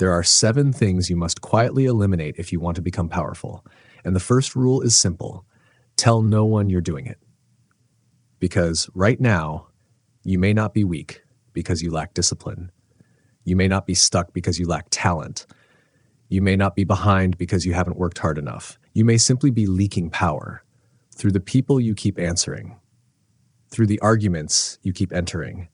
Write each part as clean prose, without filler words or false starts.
There are 7 things you must quietly eliminate if you want to become powerful. And the first rule is simple. Tell no one you're doing it. Because right now, you may not be weak because you lack discipline. You may not be stuck because you lack talent. You may not be behind because you haven't worked hard enough. You may simply be leaking power through the people you keep answering, through the arguments you keep entering,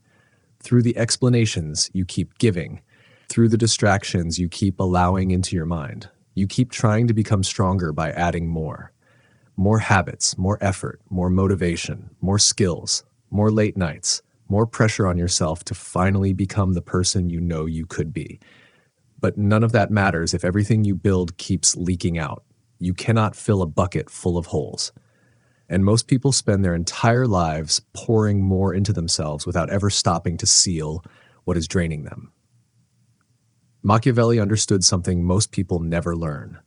through the explanations you keep giving, through the distractions you keep allowing into your mind. You keep trying to become stronger by adding more habits, more effort, more motivation, more skills, more late nights, more pressure on yourself to finally become the person you know you could be. But none of that matters if everything you build keeps leaking out. You cannot fill a bucket full of holes. And most people spend their entire lives pouring more into themselves without ever stopping to seal what is draining them. Machiavelli understood something most people never learn.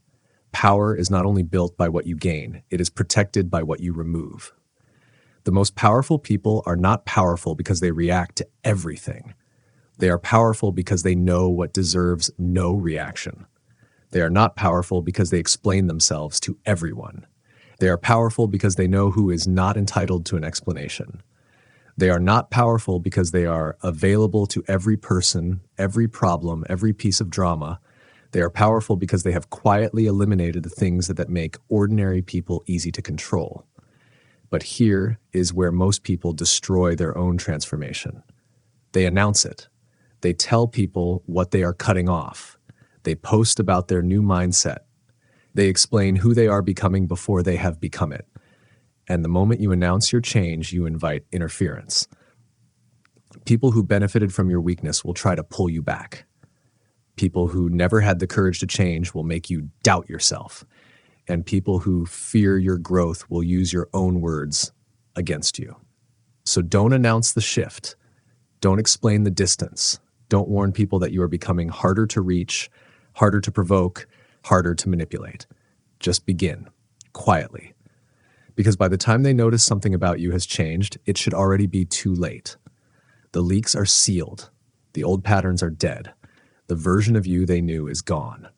Power is not only built by what you gain, it is protected by what you remove. The most powerful people are not powerful because they react to everything. They are powerful because they know what deserves no reaction. They are not powerful because they explain themselves to everyone. They are powerful because they know who is not entitled to an explanation. They are not powerful because they are available to every person, every problem, every piece of drama. They are powerful because they have quietly eliminated the things that make ordinary people easy to control. But here is where most people destroy their own transformation. They announce it. They tell people what they are cutting off. They post about their new mindset. They explain who they are becoming before they have become it. And the moment you announce your change, you invite interference. People who benefited from your weakness will try to pull you back. People who never had the courage to change will make you doubt yourself. And people who fear your growth will use your own words against you. So don't announce the shift. Don't explain the distance. Don't warn people that you are becoming harder to reach, harder to provoke, harder to manipulate. Just begin, quietly. Because by the time they notice something about you has changed, it should already be too late. The leaks are sealed. The old patterns are dead. The version of you they knew is gone.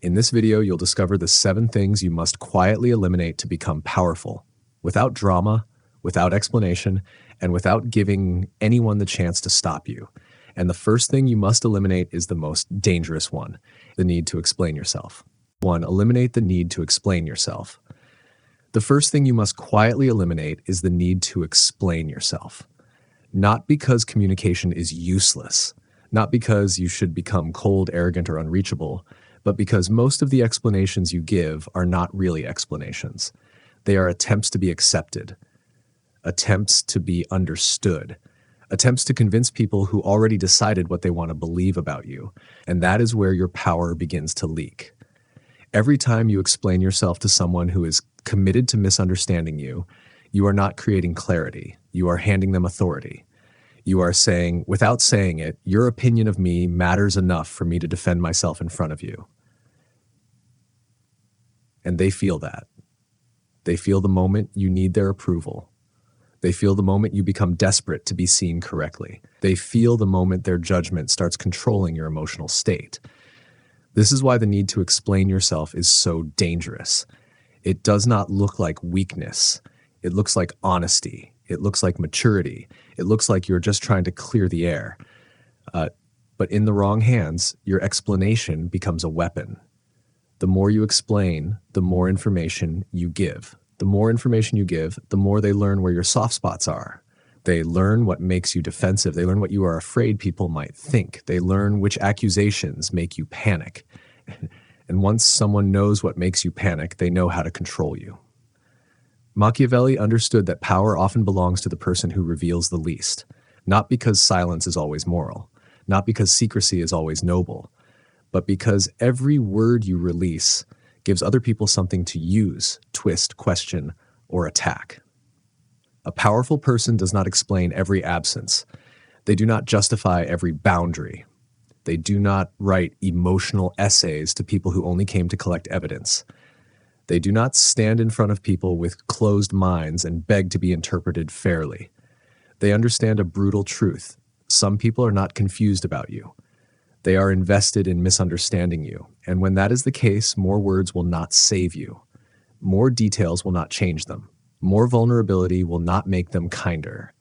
In this video, you'll discover the 7 things you must quietly eliminate to become powerful, without drama, without explanation, and without giving anyone the chance to stop you. And the first thing you must eliminate is the most dangerous one, the need to explain yourself. 1. Eliminate the need to explain yourself. The first thing you must quietly eliminate is the need to explain yourself. Not because communication is useless, not because you should become cold, arrogant, or unreachable, but because most of the explanations you give are not really explanations. They are attempts to be accepted, attempts to be understood, attempts to convince people who already decided what they want to believe about you. And that is where your power begins to leak. Every time you explain yourself to someone who is committed to misunderstanding you, you are not creating clarity. You are handing them authority. You are saying, without saying it, your opinion of me matters enough for me to defend myself in front of you. And they feel that. They feel the moment you need their approval. They feel the moment you become desperate to be seen correctly. They feel the moment their judgment starts controlling your emotional state. This is why the need to explain yourself is so dangerous. It does not look like weakness. It looks like honesty. It looks like maturity. It looks like you're just trying to clear the air. But in the wrong hands, your explanation becomes a weapon. The more you explain, the more information you give. The more information you give, the more they learn where your soft spots are. They learn what makes you defensive. They learn what you are afraid people might think. They learn which accusations make you panic. And once someone knows what makes you panic, they know how to control you. Machiavelli understood that power often belongs to the person who reveals the least, not because silence is always moral, not because secrecy is always noble, but because every word you release gives other people something to use, twist, question, or attack. A powerful person does not explain every absence. They do not justify every boundary. They do not write emotional essays to people who only came to collect evidence. They do not stand in front of people with closed minds and beg to be interpreted fairly. They understand a brutal truth. Some people are not confused about you. They are invested in misunderstanding you. And when that is the case, more words will not save you. More details will not change them. More vulnerability will not make them kinder.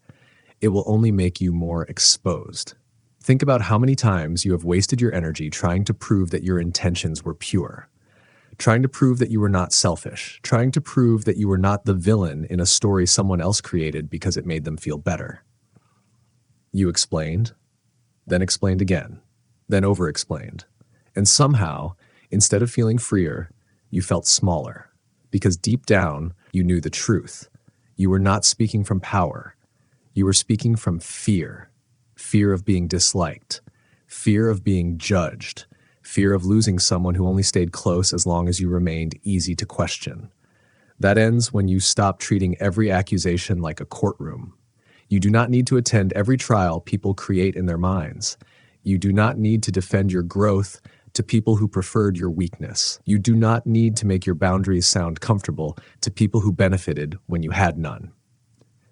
It will only make you more exposed. Think about how many times you have wasted your energy trying to prove that your intentions were pure, trying to prove that you were not selfish, trying to prove that you were not the villain in a story someone else created because it made them feel better. You explained, then explained again, then over-explained. And somehow, instead of feeling freer, you felt smaller. Because deep down, you knew the truth. You were not speaking from power. You were speaking from fear. Fear of being disliked. Fear of being judged. Fear of losing someone who only stayed close as long as you remained easy to question. That ends when you stop treating every accusation like a courtroom. You do not need to attend every trial people create in their minds. You do not need to defend your growth to people who preferred your weakness. You do not need to make your boundaries sound comfortable to people who benefited when you had none.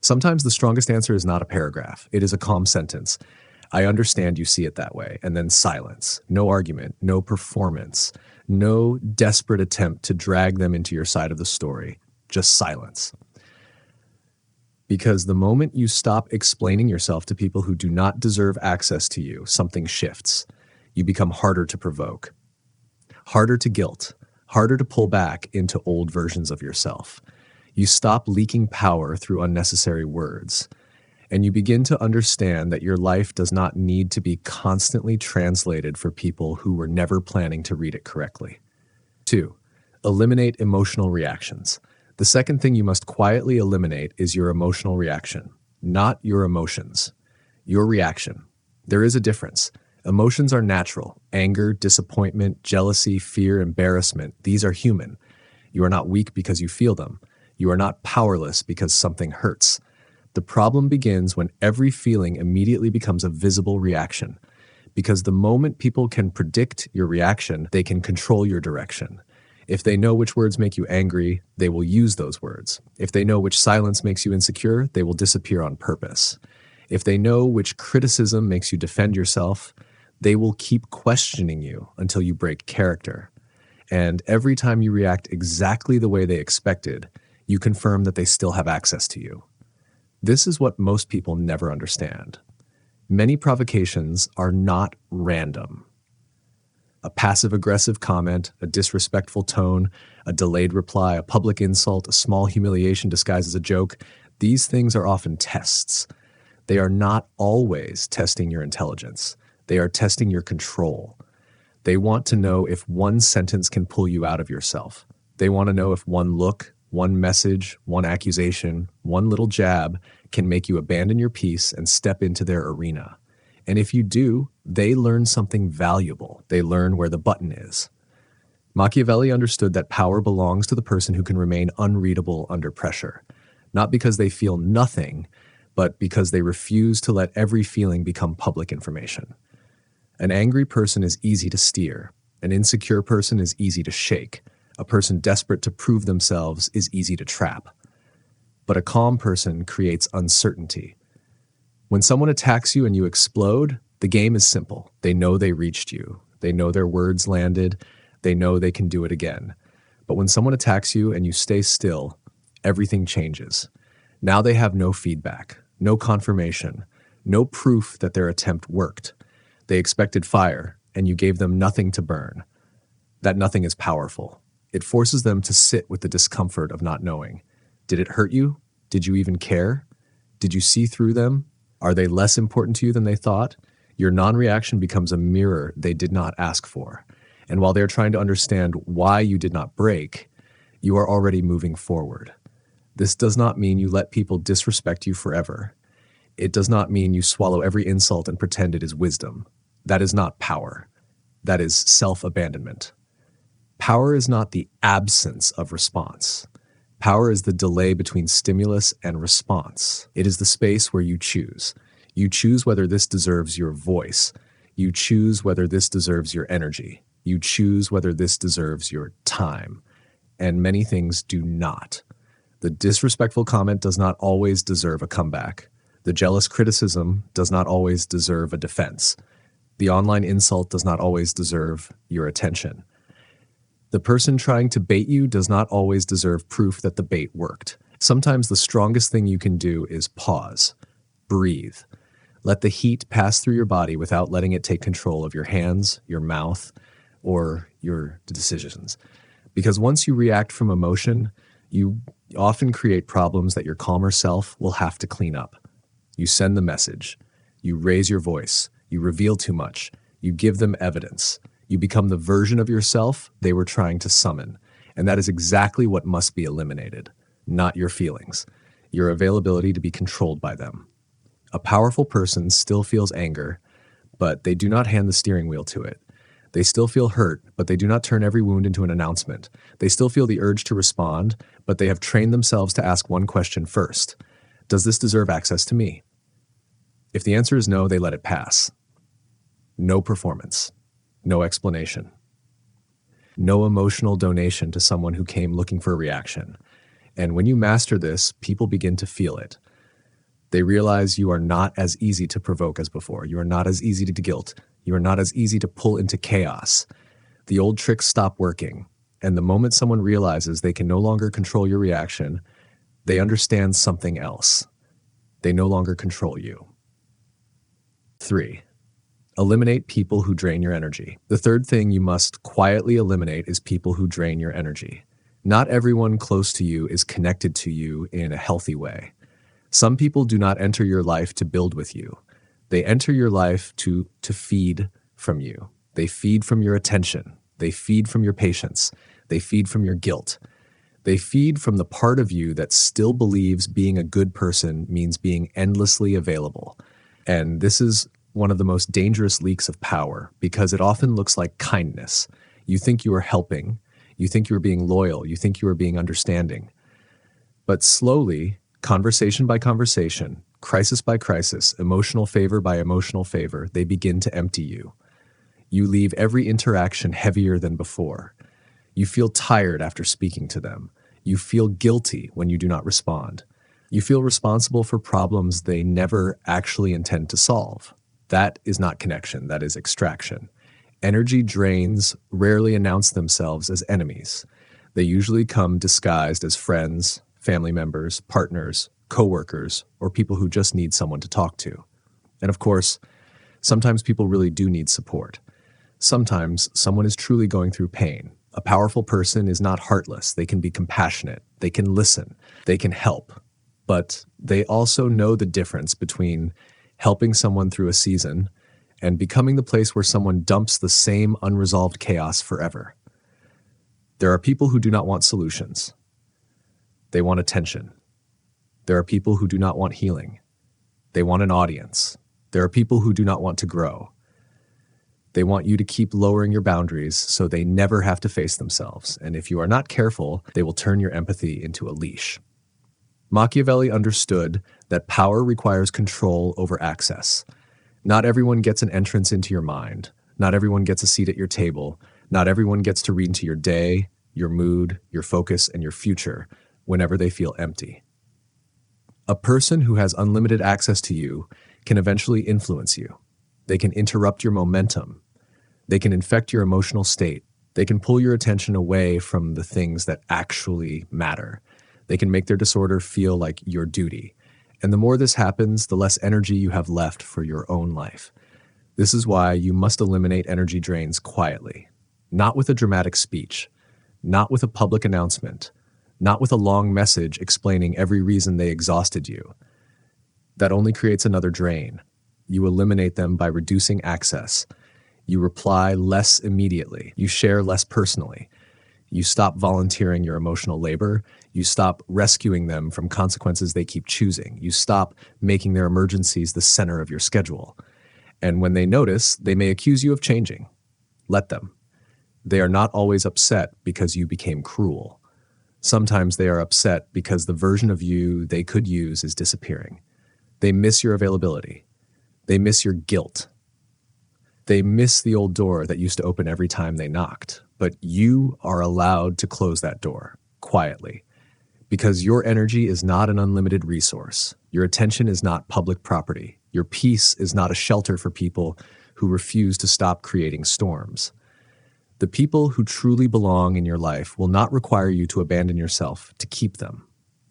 Sometimes the strongest answer is not a paragraph. It is a calm sentence. I understand you see it that way. And then silence. No argument. No performance. No desperate attempt to drag them into your side of the story. Just silence. Because the moment you stop explaining yourself to people who do not deserve access to you, something shifts. You become harder to provoke, harder to guilt, harder to pull back into old versions of yourself. You stop leaking power through unnecessary words, and you begin to understand that your life does not need to be constantly translated for people who were never planning to read it correctly. 2. Eliminate emotional reactions. The second thing you must quietly eliminate is your emotional reaction, not your emotions. Your reaction. There is a difference. Emotions are natural. Anger, disappointment, jealousy, fear, embarrassment. These are human. You are not weak because you feel them. You are not powerless because something hurts. The problem begins when every feeling immediately becomes a visible reaction. Because the moment people can predict your reaction, they can control your direction. If they know which words make you angry, they will use those words. If they know which silence makes you insecure, they will disappear on purpose. If they know which criticism makes you defend yourself, they will keep questioning you until you break character. And every time you react exactly the way they expected, you confirm that they still have access to you. This is what most people never understand. Many provocations are not random. A passive-aggressive comment, a disrespectful tone, a delayed reply, a public insult, a small humiliation disguised as a joke, these things are often tests. They are not always testing your intelligence. They are testing your control. They want to know if one sentence can pull you out of yourself. They want to know if one look, one message, one accusation, one little jab can make you abandon your peace and step into their arena. And if you do, they learn something valuable. They learn where the button is. Machiavelli understood that power belongs to the person who can remain unreadable under pressure, not because they feel nothing, but because they refuse to let every feeling become public information. An angry person is easy to steer. An insecure person is easy to shake. A person desperate to prove themselves is easy to trap. But a calm person creates uncertainty. When someone attacks you and you explode, the game is simple. They know they reached you. They know their words landed. They know they can do it again. But when someone attacks you and you stay still, everything changes. Now they have no feedback, no confirmation, no proof that their attempt worked. They expected fire, and you gave them nothing to burn. That nothing is powerful. It forces them to sit with the discomfort of not knowing. Did it hurt you? Did you even care? Did you see through them? Are they less important to you than they thought? Your non-reaction becomes a mirror they did not ask for. And while they're trying to understand why you did not break, you are already moving forward. This does not mean you let people disrespect you forever. It does not mean you swallow every insult and pretend it is wisdom. That is not power. That is self-abandonment. Power is not the absence of response. Power is the delay between stimulus and response. It is the space where you choose. You choose whether this deserves your voice. You choose whether this deserves your energy. You choose whether this deserves your time. And many things do not. The disrespectful comment does not always deserve a comeback. The jealous criticism does not always deserve a defense. The online insult does not always deserve your attention. The person trying to bait you does not always deserve proof that the bait worked. Sometimes the strongest thing you can do is pause, breathe, let the heat pass through your body without letting it take control of your hands, your mouth, or your decisions. Because once you react from emotion, you often create problems that your calmer self will have to clean up. You send the message, you raise your voice, you reveal too much, you give them evidence, you become the version of yourself they were trying to summon. And that is exactly what must be eliminated, not your feelings, your availability to be controlled by them. A powerful person still feels anger, but they do not hand the steering wheel to it. They still feel hurt, but they do not turn every wound into an announcement. They still feel the urge to respond, but they have trained themselves to ask one question first. Does this deserve access to me? If the answer is no, they let it pass. No performance. No explanation. No emotional donation to someone who came looking for a reaction. And when you master this, people begin to feel it. They realize you are not as easy to provoke as before. You are not as easy to guilt. You are not as easy to pull into chaos. The old tricks stop working. And the moment someone realizes they can no longer control your reaction, they understand something else. They no longer control you. 3. Eliminate people who drain your energy. The third thing you must quietly eliminate is people who drain your energy. Not everyone close to you is connected to you in a healthy way. Some people do not enter your life to build with you. They enter your life to feed from you. They feed from your attention. They feed from your patience. They feed from your guilt. They feed from the part of you that still believes being a good person means being endlessly available. And this is one of the most dangerous leaks of power because it often looks like kindness. You think you are helping. You think you are being loyal. You think you are being understanding. But slowly, conversation by conversation, crisis by crisis, emotional favor by emotional favor, they begin to empty you. You leave every interaction heavier than before. You feel tired after speaking to them. You feel guilty when you do not respond. You feel responsible for problems they never actually intend to solve. That is not connection, that is extraction. Energy drains rarely announce themselves as enemies. They usually come disguised as friends, family members, partners, coworkers, or people who just need someone to talk to. And of course, sometimes people really do need support. Sometimes someone is truly going through pain. A powerful person is not heartless. They can be compassionate. They can listen. They can help. But they also know the difference between helping someone through a season and becoming the place where someone dumps the same unresolved chaos forever. There are people who do not want solutions. They want attention. There are people who do not want healing. They want an audience. There are people who do not want to grow. They want you to keep lowering your boundaries so they never have to face themselves. And if you are not careful, they will turn your empathy into a leash. Machiavelli understood that power requires control over access. Not everyone gets an entrance into your mind. Not everyone gets a seat at your table. Not everyone gets to read into your day, your mood, your focus, and your future whenever they feel empty. A person who has unlimited access to you can eventually influence you. They can interrupt your momentum. They can infect your emotional state. They can pull your attention away from the things that actually matter. They can make their disorder feel like your duty. And the more this happens, the less energy you have left for your own life. This is why you must eliminate energy drains quietly, not with a dramatic speech, not with a public announcement, not with a long message explaining every reason they exhausted you. That only creates another drain. You eliminate them by reducing access. You reply less immediately. You share less personally. You stop volunteering your emotional labor. You stop rescuing them from consequences they keep choosing. You stop making their emergencies the center of your schedule. And when they notice, they may accuse you of changing. Let them. They are not always upset because you became cruel. Sometimes they are upset because the version of you they could use is disappearing. They miss your availability. They miss your guilt. They miss the old door that used to open every time they knocked. But you are allowed to close that door quietly because your energy is not an unlimited resource. Your attention is not public property. Your peace is not a shelter for people who refuse to stop creating storms. The people who truly belong in your life will not require you to abandon yourself to keep them.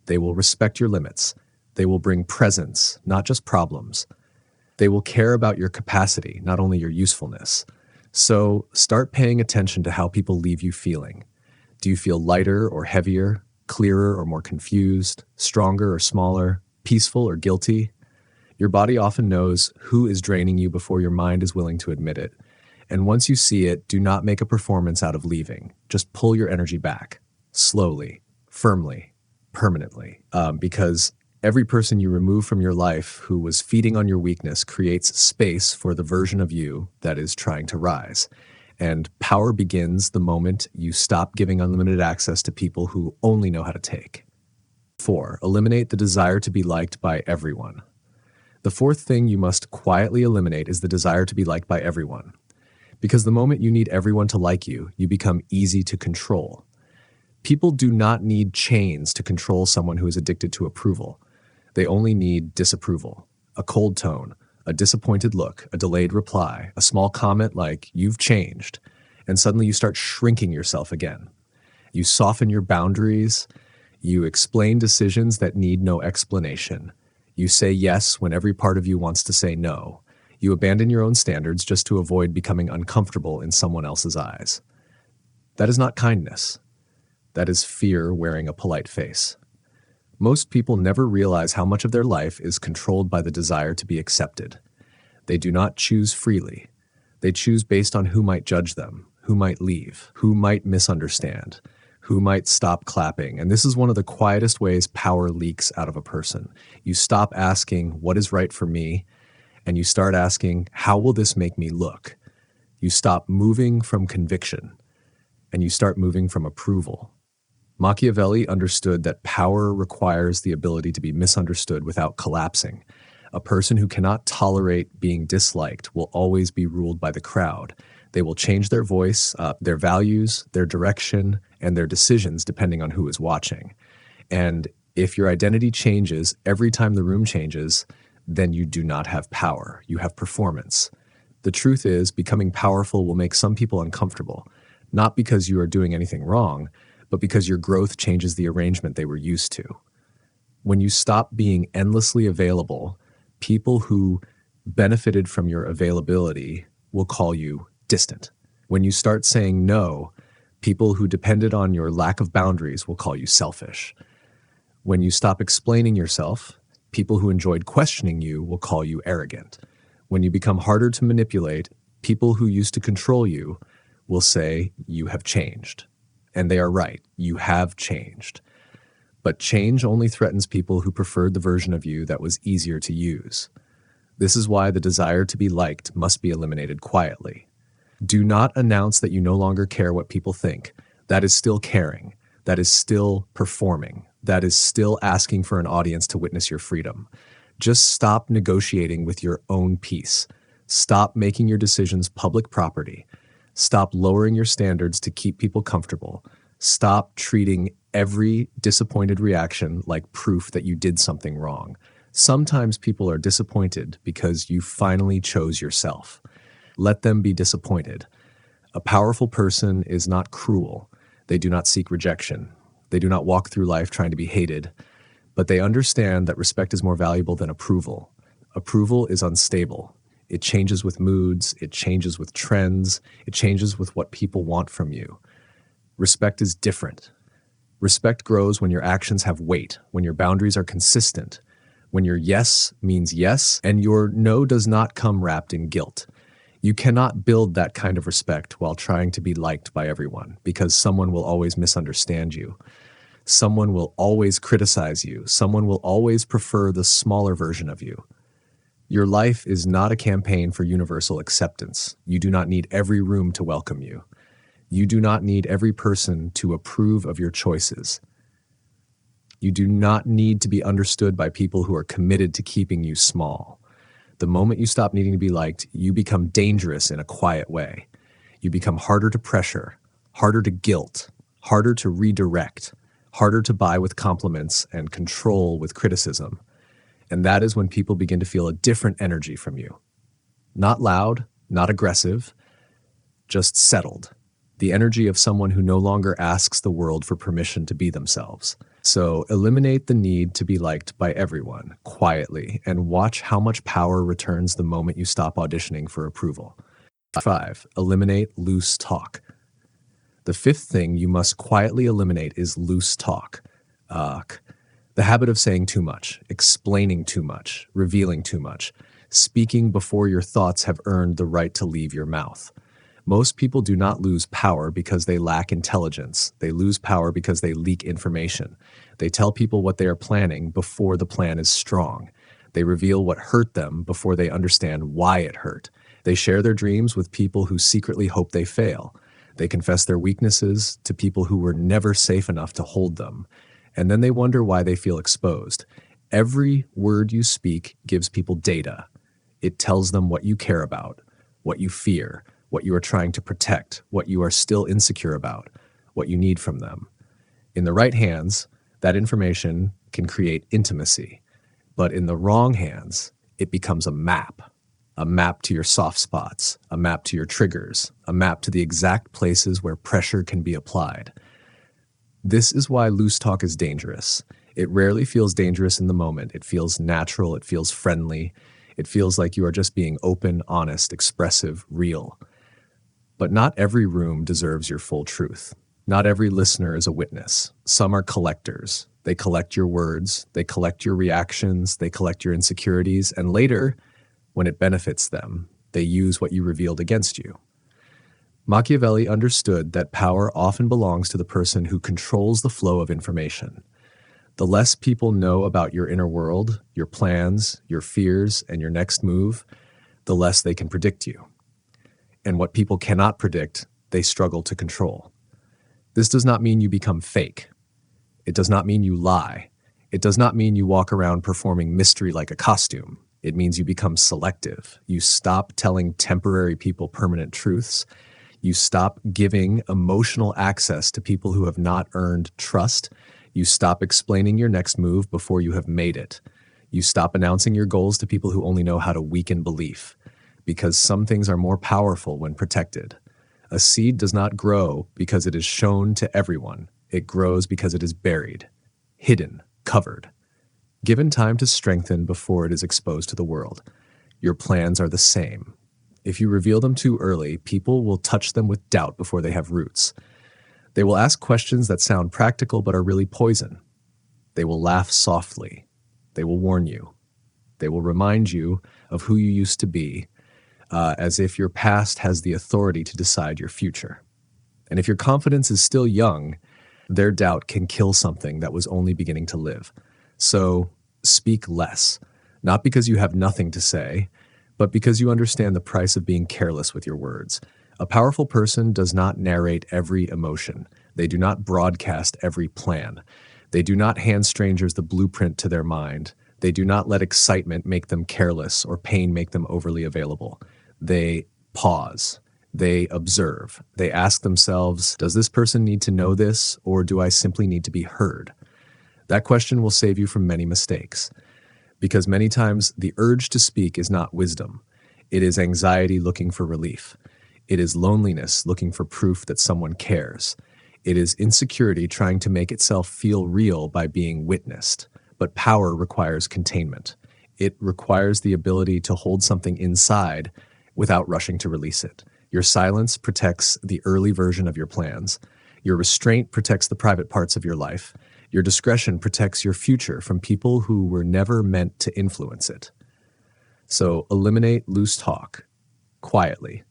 They will respect your limits. They will bring presence, not just problems. They will care about your capacity, not only your usefulness. So start paying attention to how people leave you feeling. Do you feel lighter or heavier, clearer or more confused, stronger or smaller, peaceful or guilty? Your body often knows who is draining you before your mind is willing to admit it. And once you see it, do not make a performance out of leaving. Just pull your energy back, slowly, firmly, permanently, because every person you remove from your life who was feeding on your weakness creates space for the version of you that is trying to rise. And power begins the moment you stop giving unlimited access to people who only know how to take. 4. Eliminate the desire to be liked by everyone. The fourth thing you must quietly eliminate is the desire to be liked by everyone. Because the moment you need everyone to like you, you become easy to control. People do not need chains to control someone who is addicted to approval. They only need disapproval, a cold tone, a disappointed look, a delayed reply, a small comment like, "You've changed," and suddenly you start shrinking yourself again. You soften your boundaries. You explain decisions that need no explanation. You say yes when every part of you wants to say no. You abandon your own standards just to avoid becoming uncomfortable in someone else's eyes. That is not kindness. That is fear wearing a polite face. Most people never realize how much of their life is controlled by the desire to be accepted. They do not choose freely. They choose based on who might judge them, who might leave, who might misunderstand, who might stop clapping. And this is one of the quietest ways power leaks out of a person. You stop asking, "What is right for me?" and you start asking, "How will this make me look?" You stop moving from conviction and you start moving from approval. Machiavelli understood that power requires the ability to be misunderstood without collapsing. A person who cannot tolerate being disliked will always be ruled by the crowd. They will change their voice, their values, their direction, and their decisions depending on who is watching. And if your identity changes every time the room changes, then you do not have power. You have performance. The truth is, becoming powerful will make some people uncomfortable, not because you are doing anything wrong, but because your growth changes the arrangement they were used to. When you stop being endlessly available, people who benefited from your availability will call you distant. When you start saying no, people who depended on your lack of boundaries will call you selfish. When you stop explaining yourself, people who enjoyed questioning you will call you arrogant. When you become harder to manipulate, people who used to control you will say you have changed. And they are right, you have changed. But change only threatens people who preferred the version of you that was easier to use. This is why the desire to be liked must be eliminated quietly. Do not announce that you no longer care what people think. That is still caring. That is still performing. That is still asking for an audience to witness your freedom. Just stop negotiating with your own peace. Stop making your decisions public property. Stop lowering your standards to keep people comfortable. Stop treating every disappointed reaction like proof that you did something wrong. Sometimes people are disappointed because you finally chose yourself. Let them be disappointed. A powerful person is not cruel. They do not seek rejection. They do not walk through life trying to be hated. But they understand that respect is more valuable than approval. Approval is unstable. It changes with moods. It changes with trends. It changes with what people want from you. Respect is different. Respect grows when your actions have weight, when your boundaries are consistent, when your yes means yes, and your no does not come wrapped in guilt. You cannot build that kind of respect while trying to be liked by everyone, because someone will always misunderstand you. Someone will always criticize you. Someone will always prefer the smaller version of you. Your life is not a campaign for universal acceptance. You do not need every room to welcome you. You do not need every person to approve of your choices. You do not need to be understood by people who are committed to keeping you small. The moment you stop needing to be liked, you become dangerous in a quiet way. You become harder to pressure, harder to guilt, harder to redirect, harder to buy with compliments and control with criticism. And that is when people begin to feel a different energy from you. Not loud, not aggressive, just settled. The energy of someone who no longer asks the world for permission to be themselves. So eliminate the need to be liked by everyone quietly and watch how much power returns the moment you stop auditioning for approval. 5. Eliminate loose talk. The fifth thing you must quietly eliminate is loose talk. The habit of saying too much, explaining too much, revealing too much, speaking before your thoughts have earned the right to leave your mouth. Most people do not lose power because they lack intelligence. They lose power because they leak information. They tell people what they are planning before the plan is strong. They reveal what hurt them before they understand why it hurt. They share their dreams with people who secretly hope they fail. They confess their weaknesses to people who were never safe enough to hold them. And then they wonder why they feel exposed. Every word you speak gives people data. It tells them what you care about, what you fear, what you are trying to protect, what you are still insecure about, what you need from them. In the right hands, that information can create intimacy. But in the wrong hands, it becomes a map to your soft spots, a map to your triggers, a map to the exact places where pressure can be applied. This is why loose talk is dangerous. It rarely feels dangerous in the moment. It feels natural. It feels friendly. It feels like you are just being open, honest, expressive, real. But not every room deserves your full truth. Not every listener is a witness. Some are collectors. They collect your words, they collect your reactions, they collect your insecurities, and later, when it benefits them, they use what you revealed against you. Machiavelli understood that power often belongs to the person who controls the flow of information. The less people know about your inner world, your plans, your fears, and your next move, the less they can predict you. And what people cannot predict, they struggle to control. This does not mean you become fake. It does not mean you lie. It does not mean you walk around performing mystery like a costume. It means you become selective. You stop telling temporary people permanent truths. You stop giving emotional access to people who have not earned trust. You stop explaining your next move before you have made it. You stop announcing your goals to people who only know how to weaken belief. Because some things are more powerful when protected. A seed does not grow because it is shown to everyone. It grows because it is buried, hidden, covered, given time to strengthen before it is exposed to the world. Your plans are the same. If you reveal them too early, people will touch them with doubt before they have roots. They will ask questions that sound practical but are really poison. They will laugh softly. They will warn you. They will remind you of who you used to be, as if your past has the authority to decide your future. And if your confidence is still young, their doubt can kill something that was only beginning to live. So speak less, not because you have nothing to say, but because you understand the price of being careless with your words. A powerful person does not narrate every emotion. They do not broadcast every plan. They do not hand strangers the blueprint to their mind. They do not let excitement make them careless or pain make them overly available. They pause. They observe. They ask themselves, does this person need to know this, or do I simply need to be heard? That question will save you from many mistakes. Because many times the urge to speak is not wisdom. It is anxiety looking for relief. It is loneliness looking for proof that someone cares. It is insecurity trying to make itself feel real by being witnessed. But power requires containment. It requires the ability to hold something inside without rushing to release it. Your silence protects the early version of your plans. Your restraint protects the private parts of your life. Your discretion protects your future from people who were never meant to influence it. So eliminate loose talk, quietly.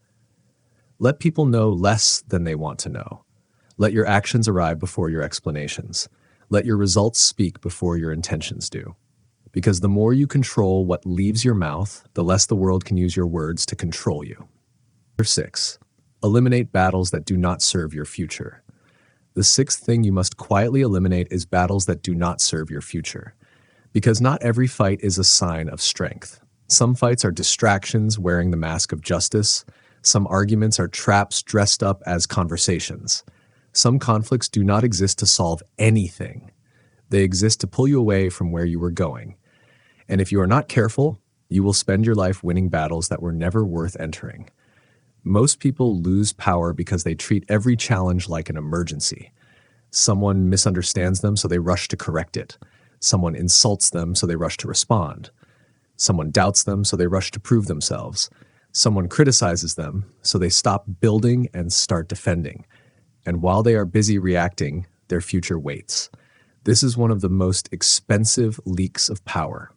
Let people know less than they want to know. Let your actions arrive before your explanations. Let your results speak before your intentions do. Because the more you control what leaves your mouth, the less the world can use your words to control you. Number 6, eliminate battles that do not serve your future. The sixth thing you must quietly eliminate is battles that do not serve your future. Because not every fight is a sign of strength. Some fights are distractions wearing the mask of justice. Some arguments are traps dressed up as conversations. Some conflicts do not exist to solve anything. They exist to pull you away from where you were going. And if you are not careful, you will spend your life winning battles that were never worth entering. Most people lose power because they treat every challenge like an emergency. Someone misunderstands them, so they rush to correct it. Someone insults them, so they rush to respond. Someone doubts them, so they rush to prove themselves. Someone criticizes them, so they stop building and start defending. And while they are busy reacting, their future waits. This is one of the most expensive leaks of power.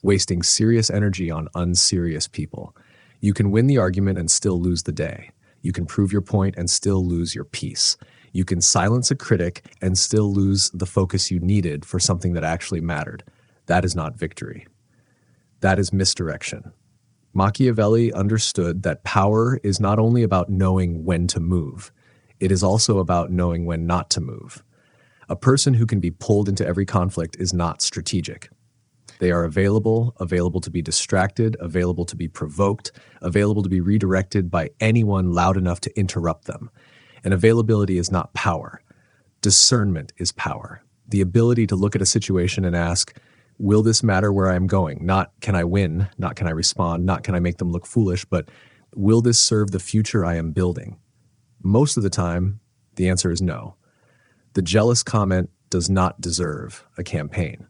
Wasting serious energy on unserious people. You can win the argument and still lose the day. You can prove your point and still lose your peace. You can silence a critic and still lose the focus you needed for something that actually mattered. That is not victory. That is misdirection. Machiavelli understood that power is not only about knowing when to move, it is also about knowing when not to move. A person who can be pulled into every conflict is not strategic. They are available to be distracted, available to be provoked, available to be redirected by anyone loud enough to interrupt them. And availability is not power. Discernment is power. The ability to look at a situation and ask, will this matter where I am going? Not can I win, not can I respond, not can I make them look foolish, but will this serve the future I am building? Most of the time, the answer is no. The jealous comment does not deserve a campaign.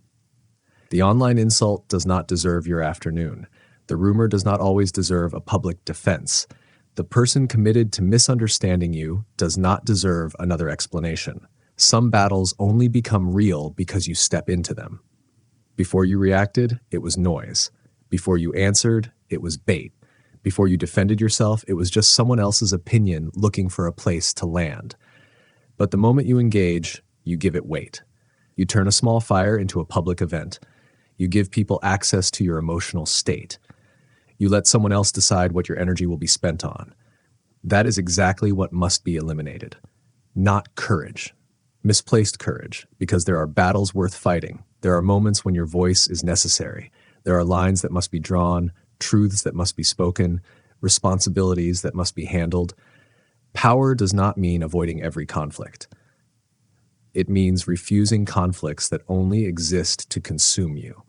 The online insult does not deserve your afternoon. The rumor does not always deserve a public defense. The person committed to misunderstanding you does not deserve another explanation. Some battles only become real because you step into them. Before you reacted, it was noise. Before you answered, it was bait. Before you defended yourself, it was just someone else's opinion looking for a place to land. But the moment you engage, you give it weight. You turn a small fire into a public event. You give people access to your emotional state. You let someone else decide what your energy will be spent on. That is exactly what must be eliminated. Not courage. Misplaced courage, because there are battles worth fighting. There are moments when your voice is necessary. There are lines that must be drawn, truths that must be spoken, responsibilities that must be handled. Power does not mean avoiding every conflict. It means refusing conflicts that only exist to consume you.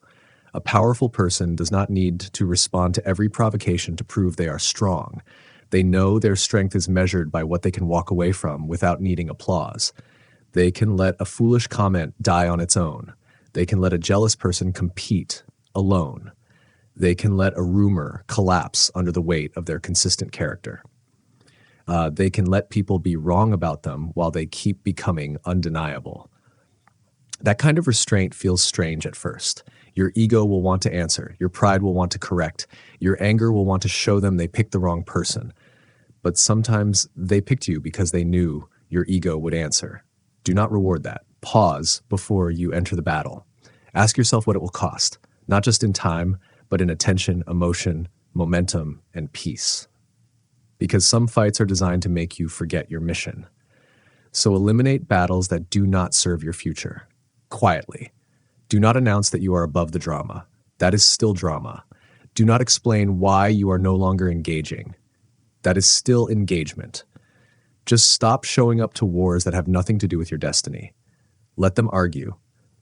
A powerful person does not need to respond to every provocation to prove they are strong. They know their strength is measured by what they can walk away from without needing applause. They can let a foolish comment die on its own. They can let a jealous person compete alone. They can let a rumor collapse under the weight of their consistent character. They can let people be wrong about them while they keep becoming undeniable. That kind of restraint feels strange at first. Your ego will want to answer. Your pride will want to correct. Your anger will want to show them they picked the wrong person. But sometimes they picked you because they knew your ego would answer. Do not reward that. Pause before you enter the battle. Ask yourself what it will cost, not just in time, but in attention, emotion, momentum, and peace. Because some fights are designed to make you forget your mission. So eliminate battles that do not serve your future. Quietly. Do not announce that you are above the drama. That is still drama. Do not explain why you are no longer engaging. That is still engagement. Just stop showing up to wars that have nothing to do with your destiny. Let them argue.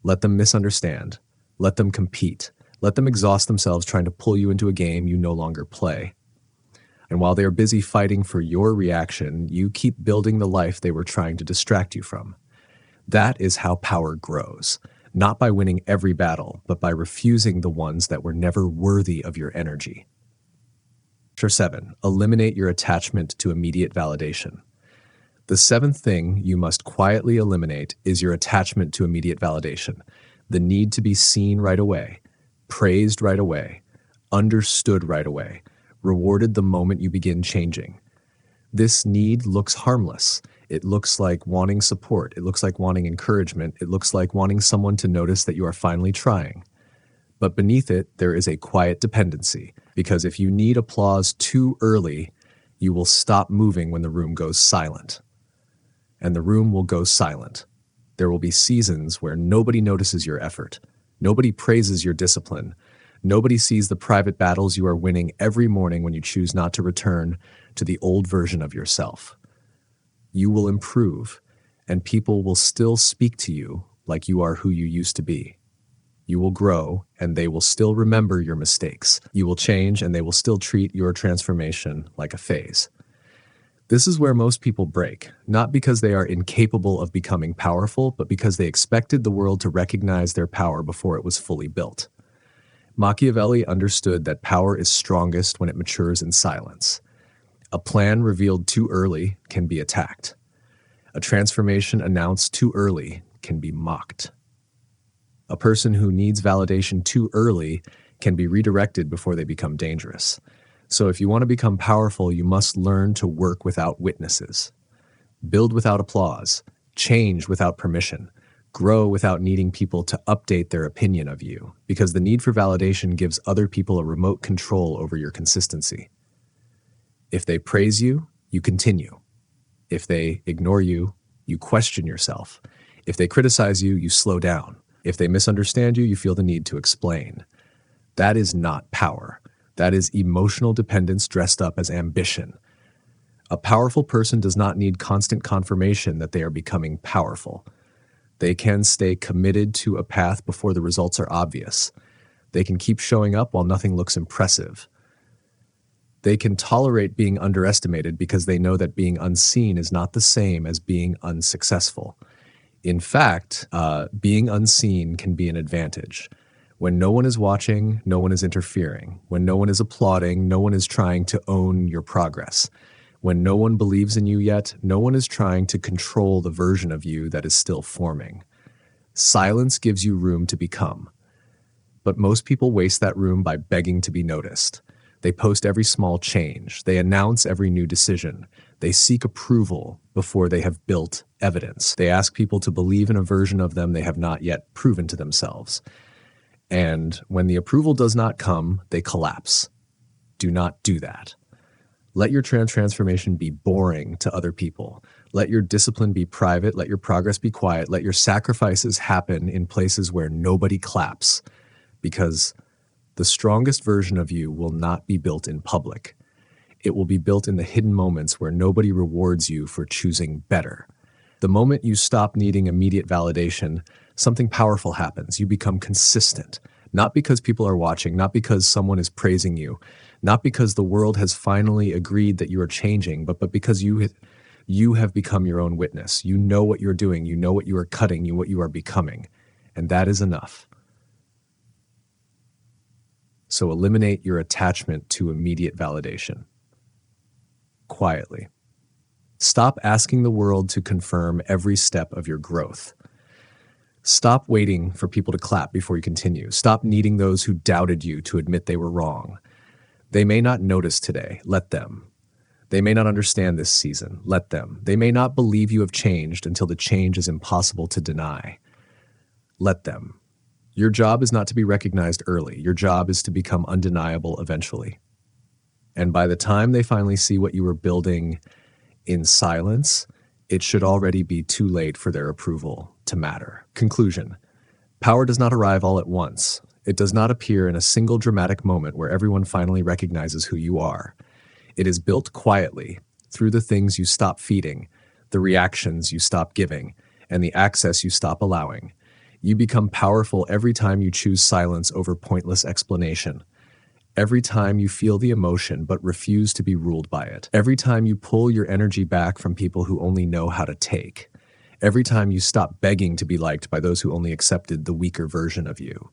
Let them misunderstand. Let them compete. Let them exhaust themselves trying to pull you into a game you no longer play. And while they are busy fighting for your reaction, you keep building the life they were trying to distract you from. That is how power grows. Not by winning every battle, but by refusing the ones that were never worthy of your energy. Chapter 7. Eliminate your attachment to immediate validation. The seventh thing you must quietly eliminate is your attachment to immediate validation. The need to be seen right away, praised right away, understood right away, rewarded the moment you begin changing. This need looks harmless. It looks like wanting support. It looks like wanting encouragement. It looks like wanting someone to notice that you are finally trying. But beneath it, there is a quiet dependency, because if you need applause too early, you will stop moving when the room goes silent. And the room will go silent. There will be seasons where nobody notices your effort. Nobody praises your discipline. Nobody sees the private battles you are winning every morning when you choose not to return to the old version of yourself. You will improve, and people will still speak to you like you are who you used to be. You will grow, and they will still remember your mistakes. You will change, and they will still treat your transformation like a phase. This is where most people break, not because they are incapable of becoming powerful, but because they expected the world to recognize their power before it was fully built. Machiavelli understood that power is strongest when it matures in silence. A plan revealed too early can be attacked. A transformation announced too early can be mocked. A person who needs validation too early can be redirected before they become dangerous. So if you want to become powerful, you must learn to work without witnesses, build without applause, change without permission, grow without needing people to update their opinion of you, because the need for validation gives other people a remote control over your consistency. If they praise you, you continue. If they ignore you, you question yourself. If they criticize you, you slow down. If they misunderstand you, you feel the need to explain. That is not power. That is emotional dependence dressed up as ambition. A powerful person does not need constant confirmation that they are becoming powerful. They can stay committed to a path before the results are obvious. They can keep showing up while nothing looks impressive. They can tolerate being underestimated because they know that being unseen is not the same as being unsuccessful. In fact, being unseen can be an advantage. When no one is watching, no one is interfering. When no one is applauding, no one is trying to own your progress. When no one believes in you yet, no one is trying to control the version of you that is still forming. Silence gives you room to become. But most people waste that room by begging to be noticed. They post every small change. They announce every new decision. They seek approval before they have built evidence. They ask people to believe in a version of them they have not yet proven to themselves. And when the approval does not come, they collapse. Do not do that. Let your transformation be boring to other people. Let your discipline be private. Let your progress be quiet. Let your sacrifices happen in places where nobody claps, because the strongest version of you will not be built in public. It will be built in the hidden moments where nobody rewards you for choosing better. The moment you stop needing immediate validation, something powerful happens. You become consistent, not because people are watching, not because someone is praising you, not because the world has finally agreed that you are changing, but because you have become your own witness. You know what you're doing. You know what you are cutting, what you are becoming. And that is enough. So eliminate your attachment to immediate validation. Quietly. Stop asking the world to confirm every step of your growth. Stop waiting for people to clap before you continue. Stop needing those who doubted you to admit they were wrong. They may not notice today. Let them. They may not understand this season. Let them. They may not believe you have changed until the change is impossible to deny. Let them. Your job is not to be recognized early. Your job is to become undeniable eventually. And by the time they finally see what you were building in silence, it should already be too late for their approval to matter. Conclusion. Power does not arrive all at once. It does not appear in a single dramatic moment where everyone finally recognizes who you are. It is built quietly through the things you stop feeding, the reactions you stop giving, and the access you stop allowing. You become powerful every time you choose silence over pointless explanation. Every time you feel the emotion but refuse to be ruled by it. Every time you pull your energy back from people who only know how to take. Every time you stop begging to be liked by those who only accepted the weaker version of you.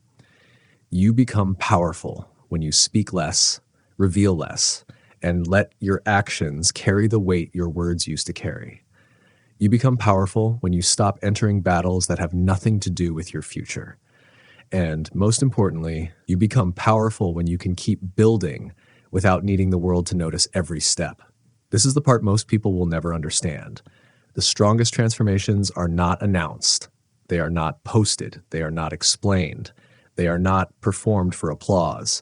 You become powerful when you speak less, reveal less, and let your actions carry the weight your words used to carry. You become powerful when you stop entering battles that have nothing to do with your future. And most importantly, you become powerful when you can keep building without needing the world to notice every step. This is the part most people will never understand. The strongest transformations are not announced. They are not posted. They are not explained. They are not performed for applause.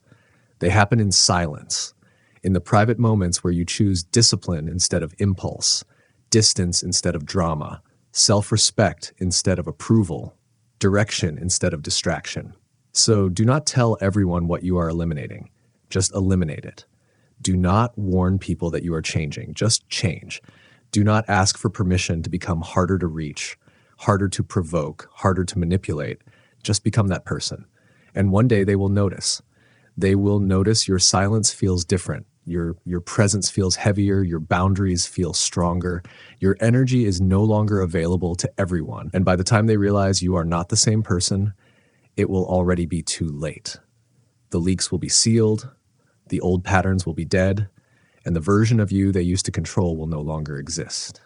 They happen in silence, in the private moments where you choose discipline instead of impulse, distance instead of drama, self-respect instead of approval, direction instead of distraction. So do not tell everyone what you are eliminating. Just eliminate it. Do not warn people that you are changing. Just change. Do not ask for permission to become harder to reach, harder to provoke, harder to manipulate. Just become that person. And one day they will notice. They will notice your silence feels different. Your presence feels heavier. Your boundaries feel stronger. Your energy is no longer available to everyone. And by the time they realize you are not the same person, it will already be too late. The leaks will be sealed. The old patterns will be dead. And the version of you they used to control will no longer exist.